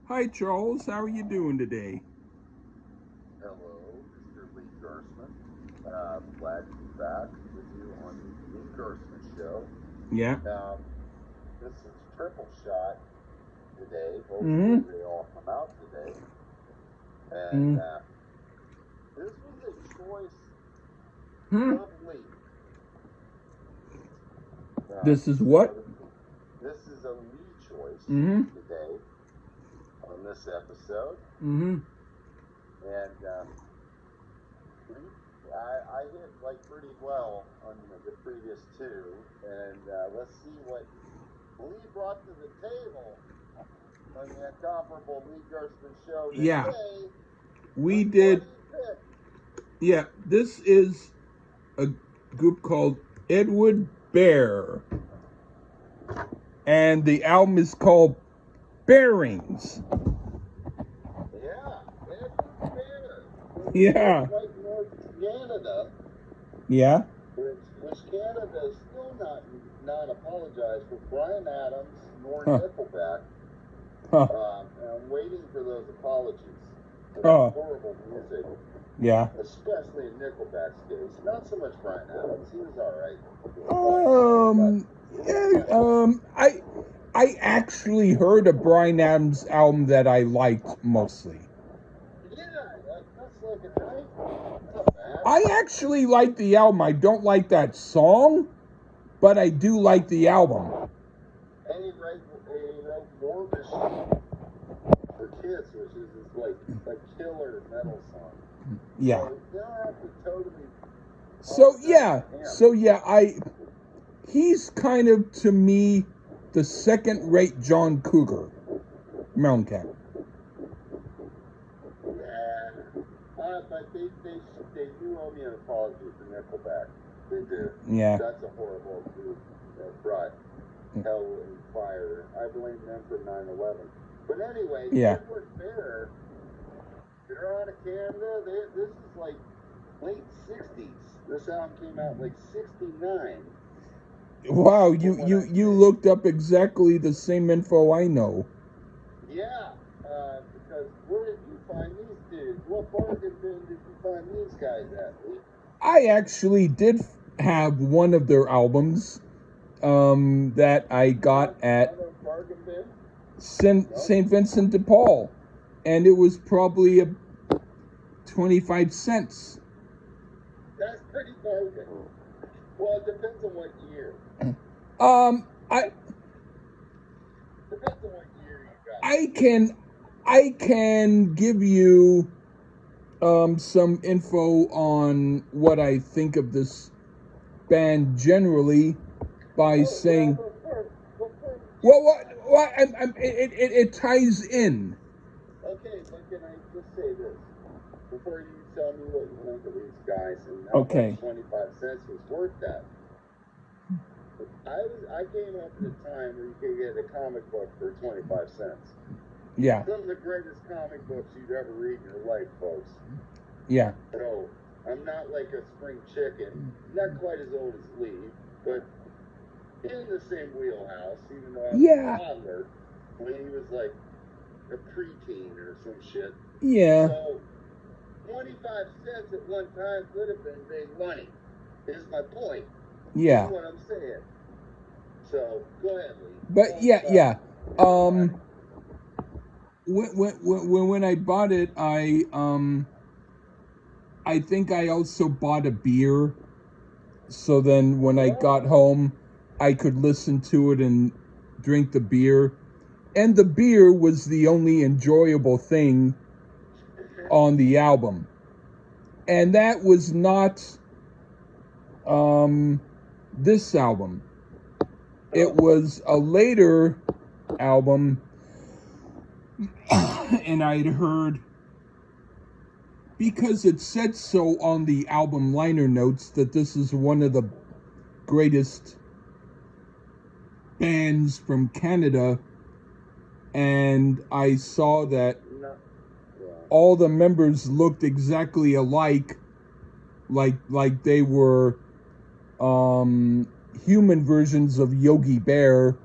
Hi, Charles. How are you doing today? Hello, Mr. Lee Gersman. Glad to be back with you on the Lee Gersman Show. Yeah. Now, this is triple shot today. Hopefully, Mm-hmm. they all come out today. And Mm-hmm. this was a choice of Lee. This is You know, what? this is a Lee choice Mm-hmm. today on this episode. Mm-hmm. And Lee, I hit like pretty well on the previous two. And let's see what Lee brought to the table on the incomparable Lee Gersman show Yeah. today. We Lee, what did. do you pick? Yeah. This is a group called Edward Bear. And the album is called Bearings. Yeah, Edward Bear from Yeah. right north Canada, Yeah. which Canada is still not apologized for Brian Adams nor Huh. Nickelback. Huh. And I'm waiting for those apologies for that Oh. horrible music, Yeah. especially in Nickelback's case. Not so much Brian Adams; he was all right. Um. Yeah, I actually heard a Brian Adams album that I liked mostly. Yeah, that's like a night. Not bad. I actually like the album. I don't like that song, but I do like the album. And he wrote War Machine for Kids, which is his like killer metal song. Yeah. So they'll have to totally. So yeah, he's kind of to me the second-rate John Cougar, Mountain Cat. But they do owe me an apology for Nickelback. They do. Yeah. That's a horrible group that brought hell and fire. I blame them for 9/11. But anyway, Yeah. Edward Bear, they're out of Canada. This is like late 60s. This album came out like 69. Wow, you looked up exactly the same info I know. Yeah, because where did you find these dudes? What bargain bin did you find these guys at, Lee? I actually did have one of their albums that I got at bargain bin? St. Vincent de Paul, and it was probably a 25 cents. That's pretty bargain. Well, it depends on what year. I Depends on what year you got. I can give you some info on what I think of this band generally by saying, well, what it ties in. Okay, but can I just say this before you tell me what you think of these guys and how Okay. much 25 cents was worth that? I came up at a time where you could get a comic book for 25 cents. Yeah. Some of the greatest comic books you'd ever read in your life, folks. Yeah. So I'm not like a spring chicken, not quite as old as Lee, but in the same wheelhouse, even though I was a toddler when he was like a preteen or some shit. Yeah. So 25 cents at one time could have been big money, is my point. Yeah. That's what I'm saying. So go ahead, Lee. But yeah. When I bought it, I think I also bought a beer. So then when I got home, I could listen to it and drink the beer. And the beer was the only enjoyable thing on the album. And that was not this album. It was a later album, and I'd heard, because it said so on the album liner notes, that this is one of the greatest bands from Canada, and I saw that all the members looked exactly alike, like they were human versions of Yogi Bear,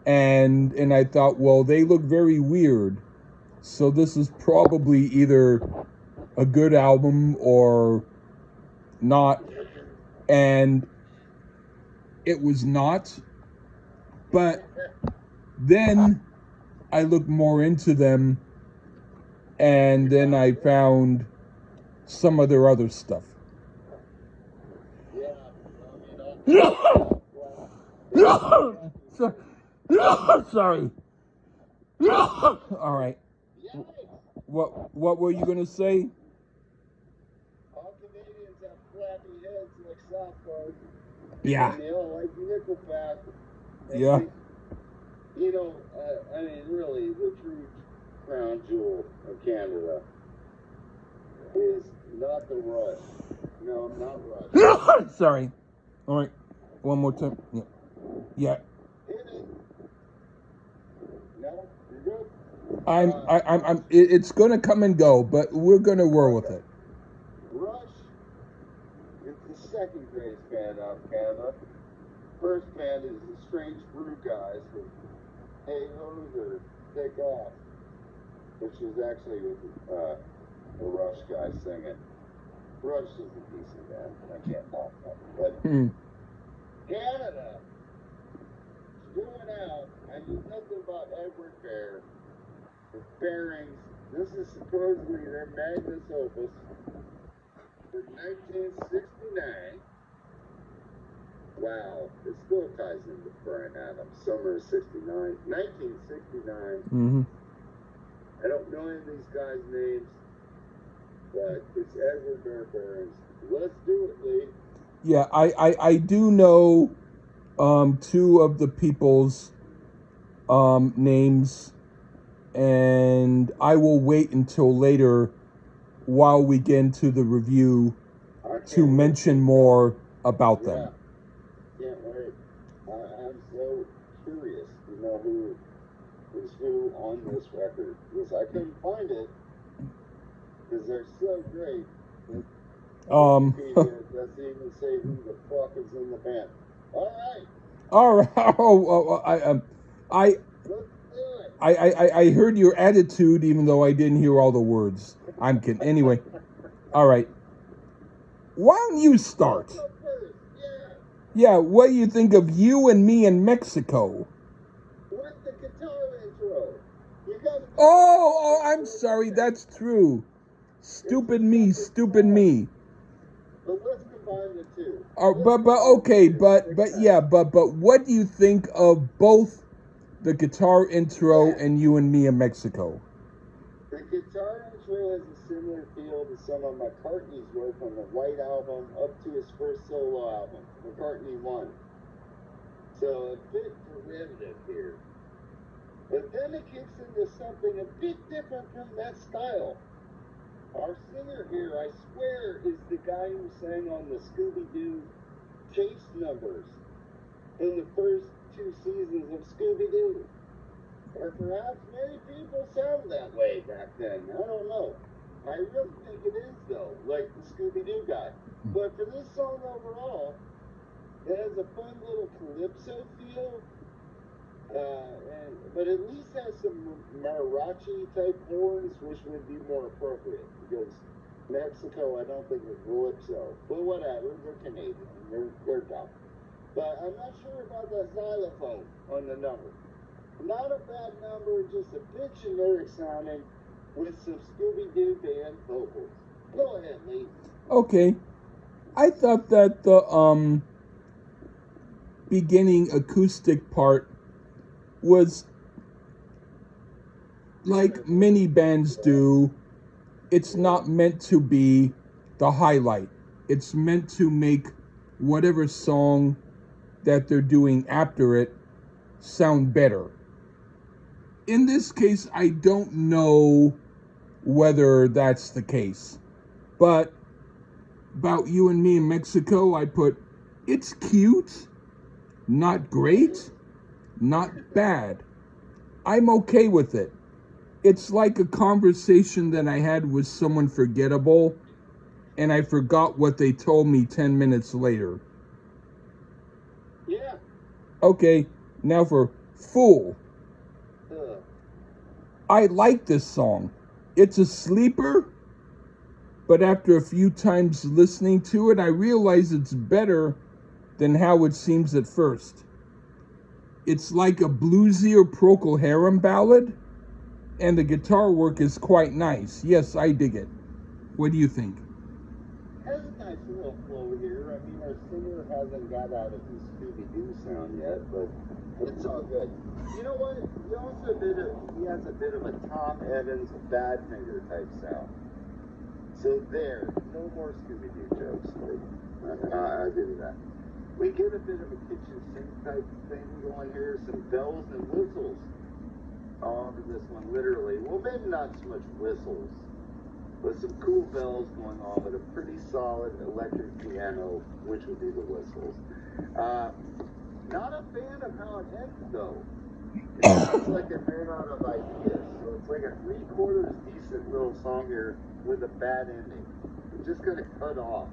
and I thought, well, they look very weird. So this is probably either a good album or not. And it was not. But then I looked more into them, and then I found some of their other stuff. Sorry. All right. What were you gonna say? All Canadians have flappy heads like softballs. Yeah. And they all like Nickelback. And Yeah. you know, I mean, really, the true crown jewel of Canada is not the Rush. No, not Rush. Sorry. All right. One more time. Yeah. Yeah. Hit it. No, you're good. It's gonna come and go, but we're gonna roll with it. Rush is the second greatest band out of Canada. First band is the Strange Brew Guys with Hey Hose or Take Off, which is actually the Rush guy singing. Rush is a decent band. I can't talk about it. But Canada is doing out. I knew nothing about Edward Bear. The Bearings. This is supposedly their magnus opus for 1969. Wow, it still ties into Bryan Adams. Summer of 69. 1969. Mm-hmm. I don't know any of these guys' names, but it's Edward Bear Bearings. Let's do it, Lee. Yeah, I do know two of the people's names, and I will wait until later while we get into the review to mention more about them. Can't wait. I'm so curious to know who is who on this record, because I couldn't find it because they're so great. Wikipedia doesn't even say who the fuck is in the band. All right. Oh, I heard your attitude, even though I didn't hear all the words. I'm kidding. Anyway, all right. Why don't you start? Yeah, what do you think of You and Me in Mexico? With the guitar intro. Oh, I'm sorry. That's true. Stupid me. But let's combine the two. But what do you think of both the guitar intro and You and Me in Mexico? The guitar intro has a similar feel to some of McCartney's work on the White Album up to his first solo album, McCartney 1. So a bit derivative here. But then it kicks into something a bit different from that style. Our singer here, I swear, is the guy who sang on the Scooby-Doo chase numbers in the first 2 seasons of Scooby-Doo. Or perhaps many people sound that way back then. I don't know. I really think it is, though, like the Scooby-Doo guy. But for this song overall, it has a fun little calypso feel. But at least has some mariachi-type horns, which would be more appropriate. Because Mexico, I don't think is calypso. But whatever, they're Canadian. They're dumb. But I'm not sure about that xylophone on the number. Not a bad number, just a bit generic sounding with some Scooby-Doo band vocals. Go ahead, Lee. Okay. I thought that the beginning acoustic part was like many bands do. It's not meant to be the highlight. It's meant to make whatever song that they're doing after it sound better. In this case, I don't know whether that's the case. But about You and Me in Mexico, I put, it's cute, not great, not bad. I'm okay with it. It's like a conversation that I had with someone forgettable, and I forgot what they told me 10 minutes later. Yeah. Okay, now for Fool. I like this song. It's a sleeper, but after a few times listening to it, I realize it's better than how it seems at first. It's like a bluesy or Procol Harum ballad, and the guitar work is quite nice. Yes, I dig it. What do you think? Has a nice little flow here. I mean, our singer hasn't got out of his Scooby-Doo sound yet, but it's all good. You know what? He has a bit of a Tom Evans Badfinger type sound. So there, no more Scooby-Doo jokes. I'll give you that. We get a bit of a kitchen sink type thing going here, some bells and whistles onto this one, literally. Well, maybe not so much whistles, but some cool bells going on with a pretty solid electric piano, which would be the whistles. Not a fan of how it ends, though. It sounds like it ran out of ideas, so it's like a 3/4 decent little song here with a bad ending. I'm just gonna cut off.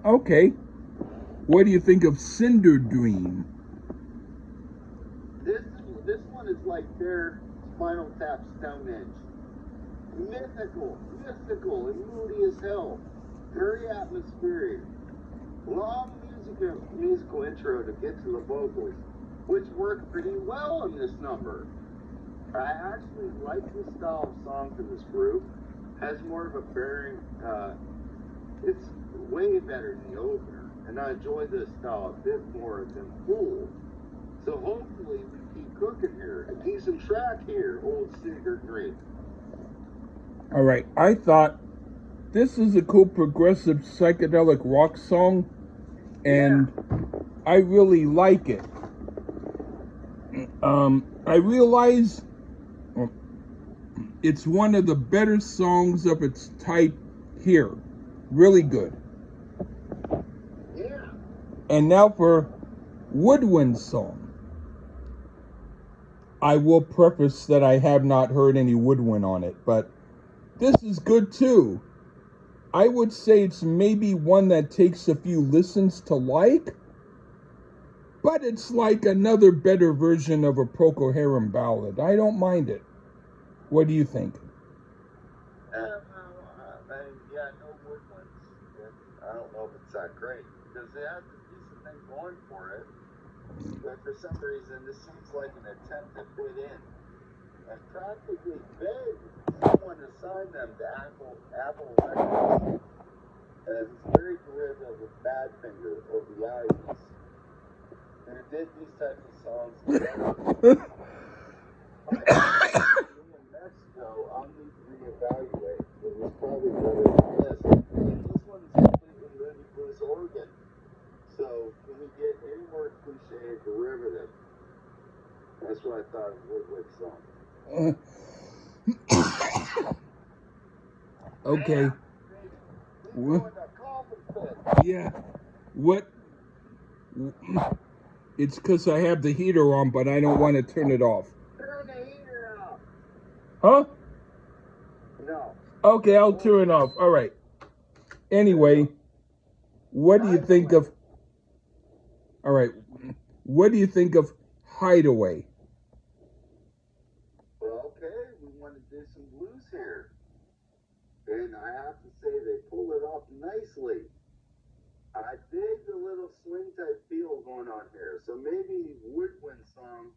Okay. What do you think of Cinder Dream? This one is like their Spinal Tap Stonehenge. Mystical, and moody as hell. Very atmospheric. Long musical intro to get to the vocals, which work pretty well in this number. I actually like the style of songs in this group. Has more of a bearing. It's way better than the opener, and I enjoy this style a bit more than Fool. So hopefully we keep cooking here. A decent track here, Old Cinder Dream. All right, I thought this is a cool progressive psychedelic rock song, and I really like it. I realize it's one of the better songs of its type here. Really good. Yeah. And now for Woodwind song. I will preface that I have not heard any woodwind on it, but this is good too. I would say it's maybe one that takes a few listens to like, but it's like another better version of a Procol Harum ballad. I don't mind it. What do you think? No woodwinds. I don't know if it's that great, because it has a decent thing going for it. But for some reason, this seems like an attempt to fit in. And practically beg someone to sign them to Apple Records. As it's very derivative of Badfinger or the Ivies. And it did these types of songs together. In Mexico, I'll need to reevaluate. It was probably better than this. And this one is completely Moody Blues organ. So, can we get any more cliche derivative? That's what I thought of Woodwind song. Okay. Yeah. What? It's because I have the heater on, but I don't want to turn it off. Turn the heater off. Huh? No. Okay, I'll turn it off. All right. Anyway, what do you think of... All right. What do you think of Hideaway? Well, okay, we want to do some blues here. And I have to say, they pull it off nicely. I dig the little swing type feel going on here. So maybe Woodwind song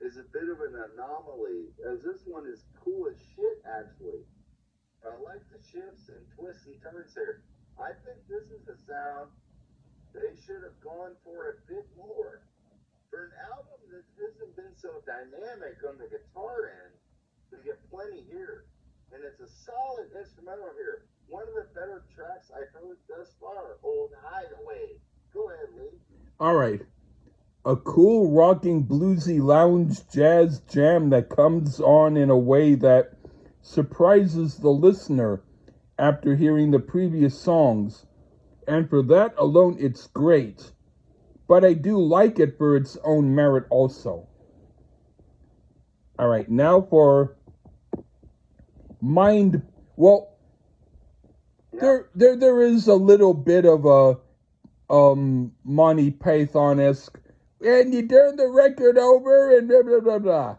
is a bit of an anomaly, as this one is cool as shit, actually. I like the shifts and twists and turns here. I think this is a sound they should have gone for a bit more. For an album that hasn't been so dynamic on the guitar end, we get plenty here. And it's a solid instrumental here. One of the better tracks I've heard thus far, Old Hideaway. Go ahead, Lee. All right. A cool, rocking, bluesy lounge jazz jam that comes on in a way that surprises the listener after hearing the previous songs. And for that alone, it's great. But I do like it for its own merit also. All right, now for Mind. Well, there is a little bit of a Monty Python-esque, and you turn the record over and blah blah blah blah.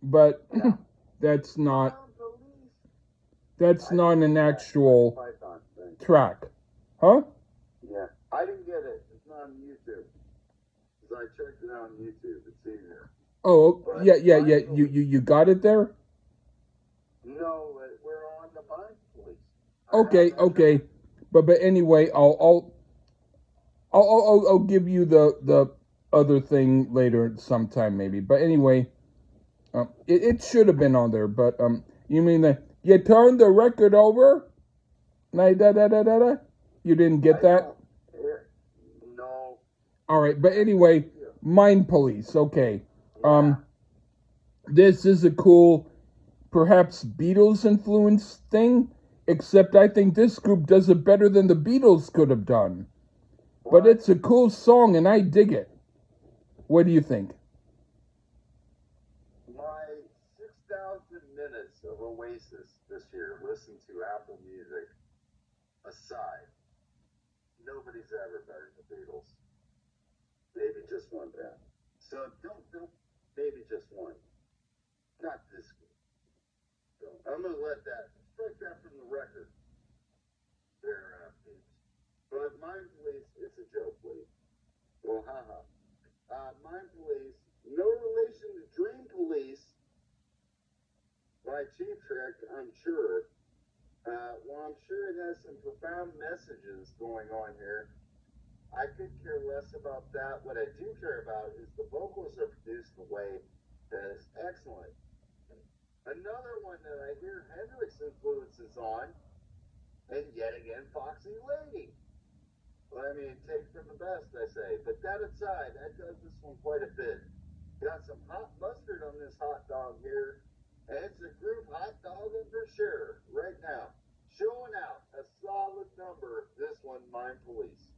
but Yeah. that's not Sound Police. that's I not didn't an get that actual Python thing. track, huh? Yeah, I didn't get it. It's not on YouTube. Because I checked it out on YouTube. It's easier. Oh, But yeah. Mind You got it there. No, we're on the Mind Police. I have Okay, that okay. track. But anyway, I'll give you the other thing later sometime maybe. But anyway, it should have been on there. But you mean that you turned the record over? Like da. You didn't get I that? don't. Here. No. All right. But I anyway, believe you. Mind Police. Okay. Yeah. This is a cool, perhaps Beatles influence thing. Except I think this group does it better than the Beatles could have done. But What? it's a cool song and I dig it. What do you think? My 6,000 minutes of Oasis this year, listen to Apple Music aside, nobody's ever better than the Beatles. Maybe just one band. So don't, maybe just one. Not this one. So I'm going to let that, strike that from the record. There, peeps. But Mind Police, it's a joke, Lee. Well, haha. Mind Police, no relation to Dream Police by Cheap Trick, I'm sure. Well, I'm sure it has some profound messages going on here. I could care less about that. What I do care about is the vocals are produced in a way that is excellent. Another one that I hear Hendrix influences on, and yet again, Foxy Lady. Well, I mean, take from the best, I say. But that aside, that does this one quite a bit. Got some hot mustard on this hot dog here. And it's a group hot dogging for sure right now. Showing out a solid number. This one, Mind Police.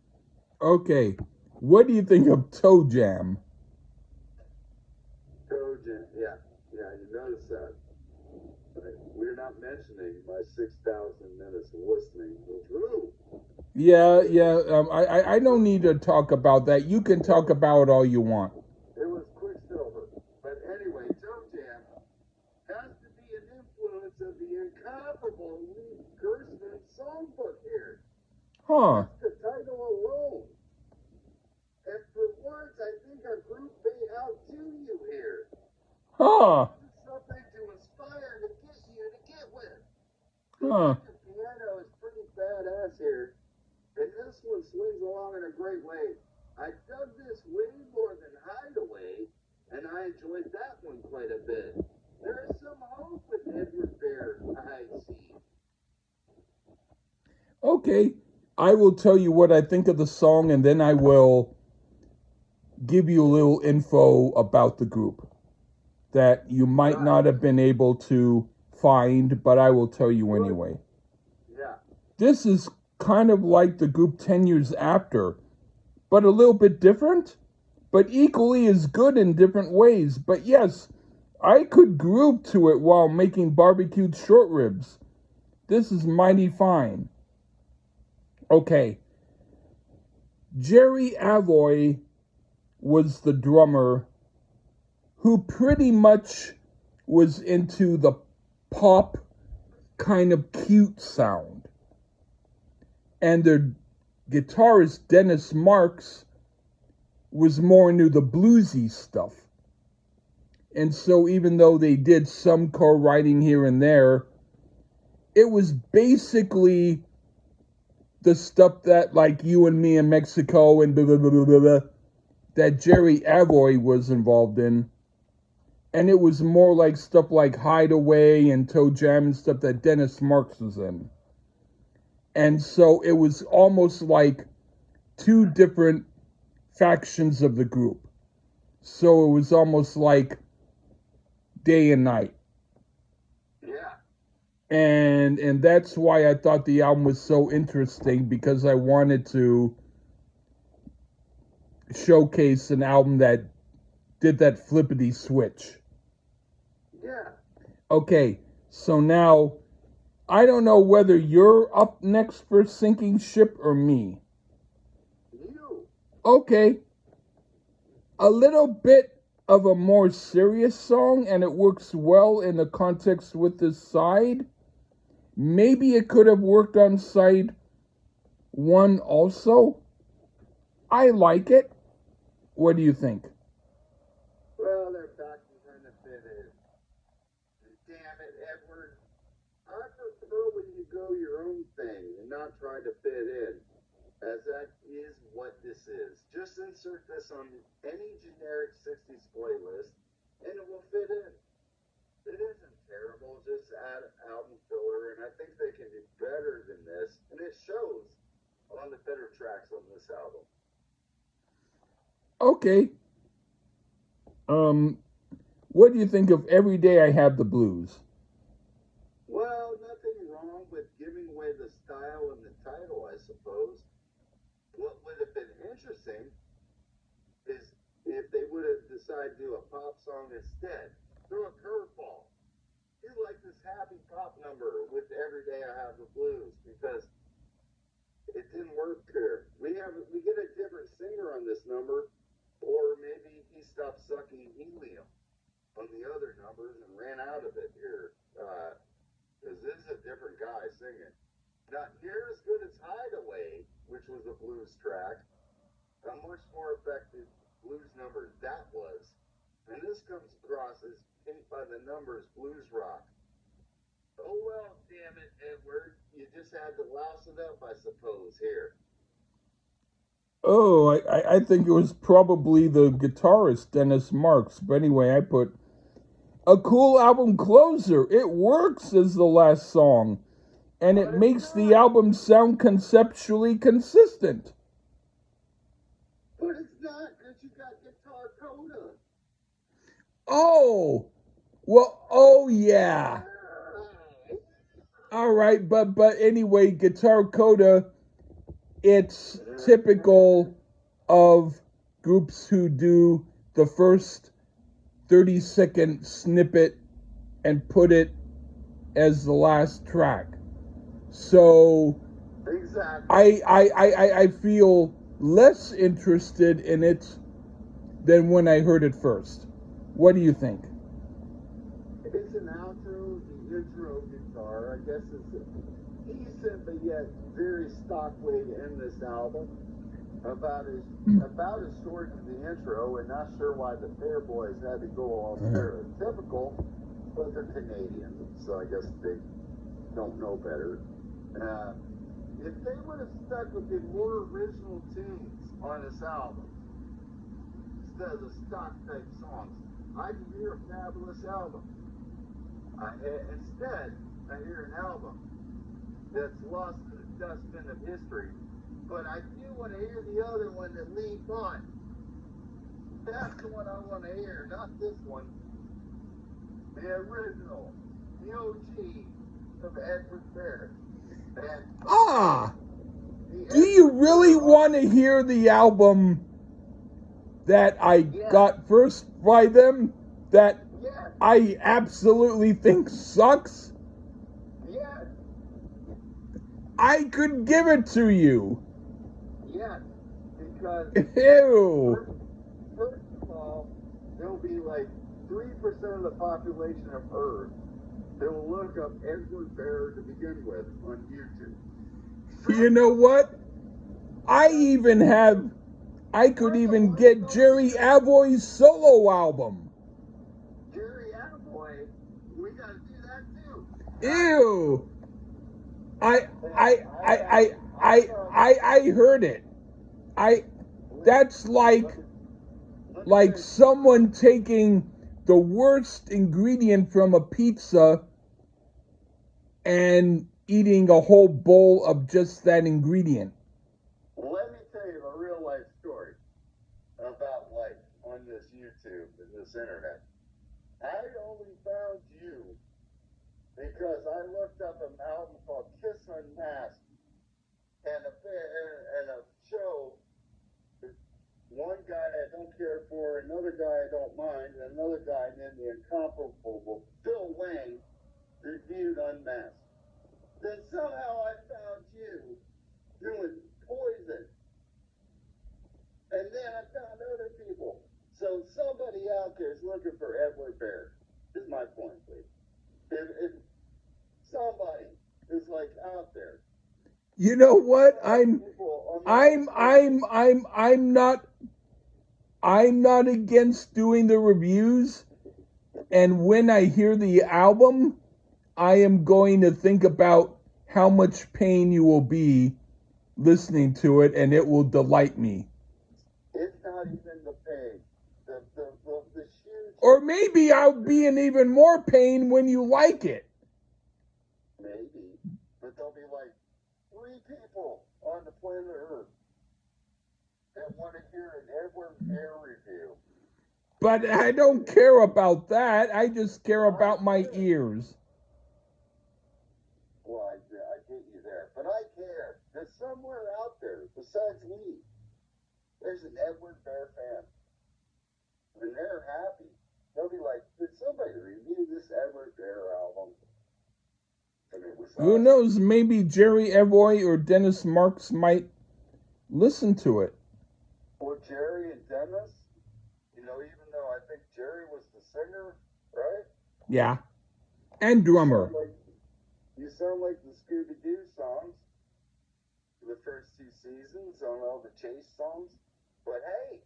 Okay. What do you think of Toe Jam? Trojan, yeah, you notice that. But we're not mentioning my 6,000 minutes of listening to Drew. Yeah. I don't need to talk about that. You can talk about it all you want. It was Quicksilver. But anyway, Toe Jam has to be an influence of the incomparable Lee Gerstmann songbook here. Huh. Just the title alone. And for once, I think our group may outdo you here. Huh. This is something to inspire to get you to get with. Huh. The piano is pretty badass here. And this one swings along in a great way. I dug this way more than Hideaway, and I enjoyed that one quite a bit. There is some hope with Edward Bear, I see. Okay. I will tell you what I think of the song and then I will give you a little info about the group that you might Right. not have been able to find, but I will tell you anyway. Yeah. This is kind of like the group 10 years after, but a little bit different, but equally as good in different ways. But yes, I could group to it while making barbecued short ribs. This is mighty fine. Okay. Jerry Avoy was the drummer who pretty much was into the pop kind of cute sound. And their guitarist Dennis Marks was more into the bluesy stuff. And so even though they did some co-writing here and there, it was basically the stuff that like You and Me in Mexico and blah, blah, blah, blah, blah, that Jerry Avoy was involved in. And it was more like stuff like Hideaway and Toe Jam and stuff that Dennis Marks was in. And so it was almost like two different factions of the group. So it was almost like day and night. Yeah. And that's why I thought the album was so interesting, because I wanted to showcase an album that did that flippity switch. Yeah. Okay, so now I don't know whether you're up next for Sinking Ship or me. You. Okay. A little bit of a more serious song and it works well in the context with this side. Maybe it could have worked on side one also. I like it. What do you think? Well, they're back to trying to fit in. Damn it, Edward. I prefer when you go your own thing and not try to fit in, as that is what this is. Just insert this on any generic 60s playlist, and it will fit in. It isn't terrible, just add album filler, and I think they can do better than this, and it shows on the better tracks on this album. Okay. What do you think of Every Day I Have the Blues? Well, nothing wrong with giving away the style and the title, I suppose. What would have been interesting is if they would have decided to do a pop song instead. Throw a curveball. You like this happy pop number with Every Day I Have the Blues, because it didn't work here. We get a different singer on this number, or maybe he stopped sucking helium on the other numbers and ran out of it here. Because this is a different guy singing. Not near as good as Hideaway, which was a blues track. A much more effective blues number that was. And this comes across as paint by the numbers blues rock. Oh well, damn it, Edward. You just had to louse it up, I suppose, here. Oh, I think it was probably the guitarist, Dennis Marks. But anyway, I put a cool album closer. It works as the last song, and it makes the album sound conceptually consistent. But it's not, because you got Guitar Coda. Oh, well, oh yeah. All right, but anyway, Guitar Coda, it's typical of groups who do the first 30-second snippet and put it as the last track. So exactly. I feel less interested in it than when I heard it first. What do you think? It's an outro, the intro guitar. I guess it's a decent but yet very stock way to end this album. About as short as the intro, and not sure why the Fair Boys had to go all stereotypical, but they're Canadian, so I guess they don't know better. If they would have stuck with the more original tunes on this album instead of the stock type songs, I could hear a fabulous album. Instead, I hear an album that's lost in the dustbin of history. But I do want to hear the other one that leads on. That's the one I want to hear, not this one. The original, the OG of Edward Fair. Do you really want to hear the album that I got first by them that I absolutely think sucks? Yes. I could give it to you. Yes, because Ew. First of all, there'll be like 3% of the population of Earth that will look up Edward Bear to begin with on YouTube. You know what? I could even get Jerry Avoy's solo album. Jerry Avoy, we gotta do that too. Ew. I heard it. That's like someone taking the worst ingredient from a pizza and eating a whole bowl of just that ingredient. Let me tell you a real life story about life on this YouTube and this internet. I only found you because I looked up an album called Kiss Unmasked and a show. One guy I don't care for, another guy I don't mind, and another guy named the incomparable Phil Wang reviewed Unmasked. Then somehow I found you doing Poison. And then I found other people. So somebody out there You know what? People on the I'm not against doing the reviews. And when I hear the album, I am going to think about how much pain you will be listening to it, and it will delight me. It's not even the pain. The huge. Or maybe I'll be in even more pain when you like it. Maybe. But there'll be like 3 people on the planet Earth that want to hear an Edward Bear review. But I don't care about that. I just care about my ears. Well, I get you there. But I care. There's somewhere out there, besides me, there's an Edward Bear fan. And they're happy. They'll be like, did somebody review this Edward Bear album? And it was Who awesome. knows? Maybe Jerry Evoy or Dennis Marks might listen to it. Well, Jerry and Dennis, even though I think Jerry was the singer, right? Yeah. And drummer. You sound like the Scooby-Doo songs for the first 2 seasons on all the Chase songs. But hey,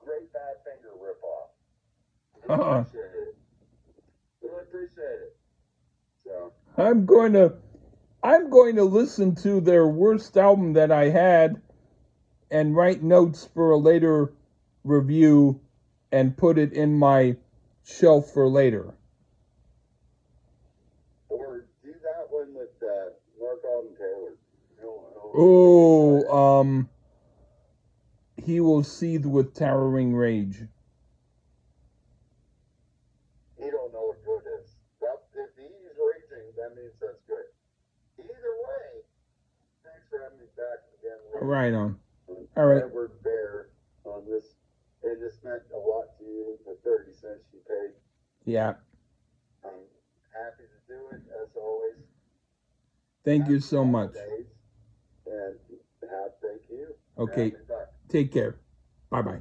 great Badfinger ripoff. Really appreciate it. Really appreciate it. So I'm going to listen to their worst album that I had and write notes for a later review and put it in my shelf for later. Or do that one with Mark Alden Taylor. He will seethe with towering rage. You don't know what good is. If he's raging, that means that's good. Either way, thanks for having me back again. Right on. All right. Edward Bear on this. And this meant a lot to you, the 30 cents you paid. Yeah. I'm happy to do it, as always. Thank you so much. And thank you. Okay. Take care. Bye-bye.